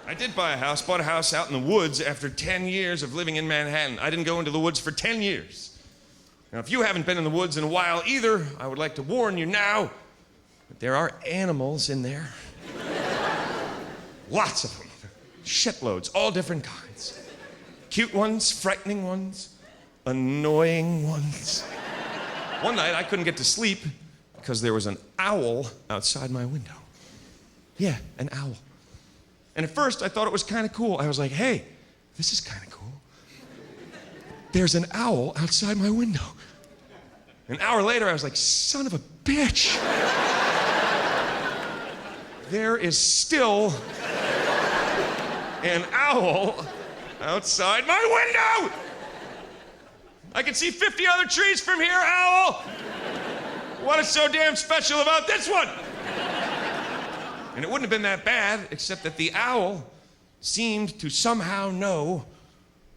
I did buy a house, bought a house out in the woods after 10 years of living in Manhattan. I didn't go into the woods for 10 years. Now, if you haven't been in the woods in a while either, I would like to warn you now that there are animals in there. Lots of them. Shitloads, all different kinds. Cute ones, frightening ones, annoying ones. One night I couldn't get to sleep because there was an owl outside my window. Yeah, an owl. And at first I thought it was kind of cool. I was like, hey, this is kind of cool. There's an owl outside my window. An hour later I was like, son of a bitch. There is still an owl outside my window. I can see 50 other trees from here, owl. What is so damn special about this one? And it wouldn't have been that bad, except that the owl seemed to somehow know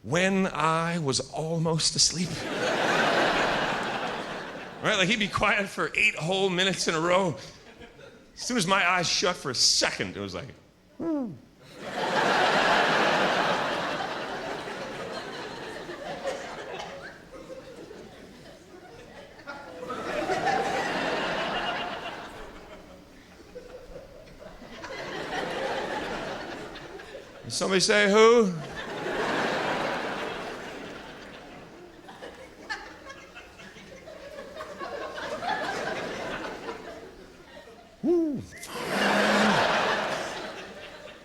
when I was almost asleep. Right, like he'd be quiet for 8 whole minutes in a row. As soon as my eyes shut for a second, it was like, Somebody say who?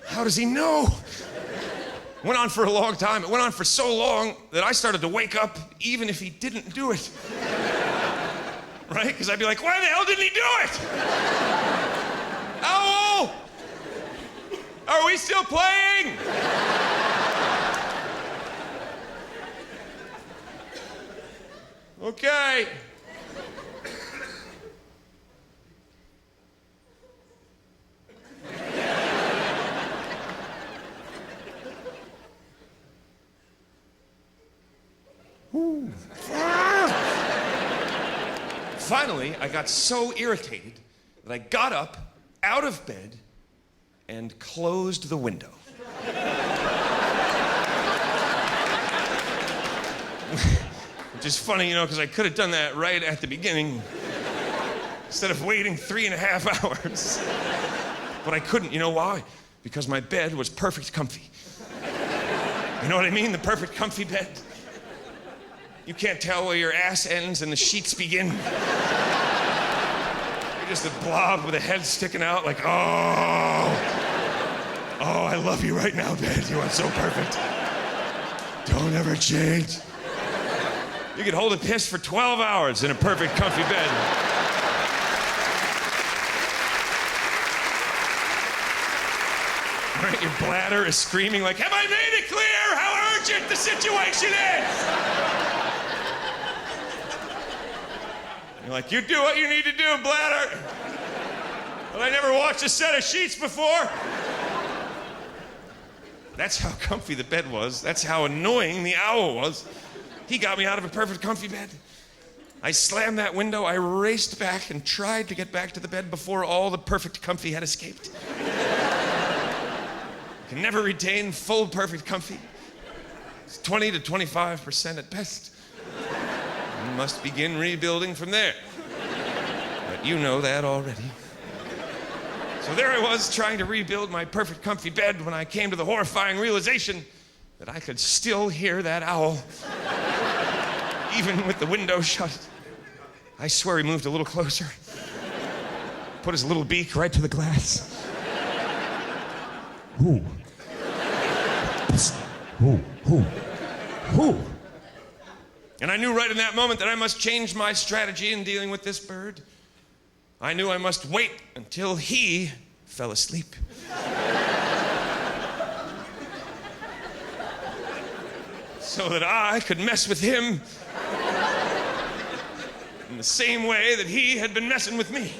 How does he know? Went on for a long time. It went on for so long that I started to wake up even if he didn't do it. Right? Because I'd be like, why the hell didn't he do it? Owl! Are we still playing? Okay. Finally, I got so irritated that I got up out of bed and closed the window. Which is funny, you know, because I could have done that right at the beginning instead of waiting 3.5 hours. But I couldn't, you know why? Because my bed was perfect comfy. You know what I mean? The perfect comfy bed. You can't tell where your ass ends and the sheets begin. You're just a blob with a head sticking out like, oh, I love you right now, bed. You are so perfect. Don't ever change. You could hold a piss for 12 hours in a perfect comfy bed. Right? Your bladder is screaming like, have I made it clear how urgent the situation is? You're like, you do what you need to do, bladder. But I never watched a set of sheets before. That's how comfy the bed was. That's how annoying the owl was. He got me out of a perfect comfy bed. I slammed that window, I raced back and tried to get back to the bed before all the perfect comfy had escaped. Can never retain full perfect comfy. It's 20 to 25% at best. You must begin rebuilding from there. But you know that already. So there I was trying to rebuild my perfect comfy bed when I came to the horrifying realization that I could still hear that owl. Even with the window shut. I swear he moved a little closer. Put his little beak right to the glass. Ooh. Ooh, ooh, ooh. And I knew right in that moment that I must change my strategy in dealing with this bird. I knew I must wait until he fell asleep. So that I could mess with him in the same way that he had been messing with me.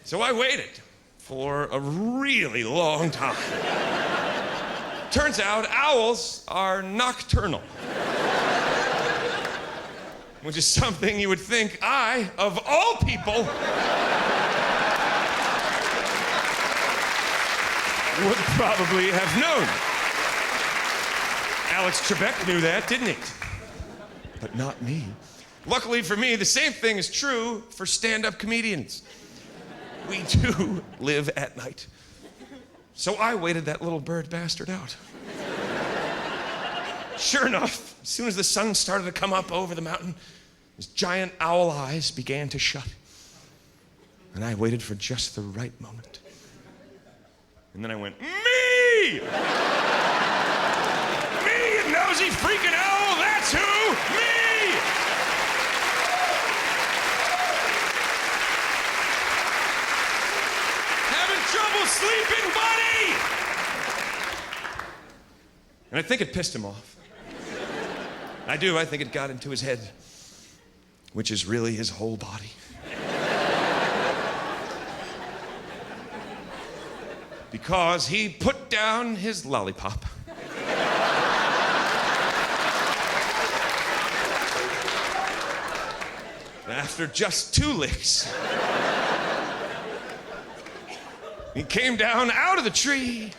So I waited for a really long time. Turns out owls are nocturnal. Which is something you would think I, of all people, would probably have known. Alex Trebek knew that, didn't he? But not me. Luckily for me, the same thing is true for stand-up comedians. We too live at night. So I waited that little bird bastard out. Sure enough, as soon as the sun started to come up over the mountain, his giant owl eyes began to shut. And I waited for just the right moment. And then I went, me! Me, you nosy freaking owl, that's who! Me! Having trouble sleeping, buddy! And I think it pissed him off. I do, I think it got into his head, which is really his whole body. Because he put down his lollipop. After just 2 licks, he came down out of the tree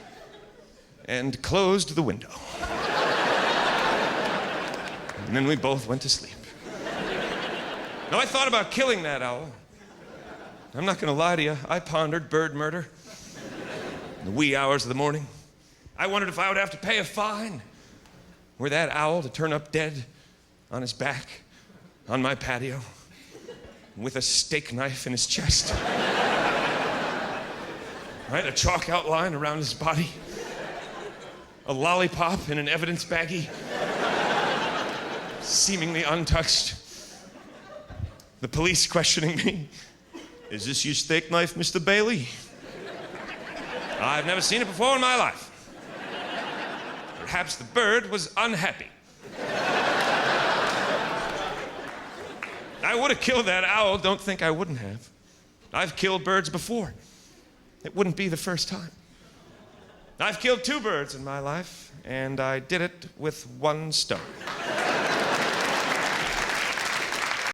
and closed the window. And then we both went to sleep. Now, I thought about killing that owl. I'm not gonna lie to you, I pondered bird murder. In the wee hours of the morning, I wondered if I would have to pay a fine were that owl to turn up dead on his back on my patio with a steak knife in his chest. Right, a chalk outline around his body, a lollipop in an evidence baggie, seemingly untouched. The police questioning me. Is this your steak knife, Mr. Bailey? I've never seen it before in my life. Perhaps the bird was unhappy. I would have killed that owl, don't think I wouldn't have. I've killed birds before. It wouldn't be the first time. I've killed 2 birds in my life, and I did it with 1 stone.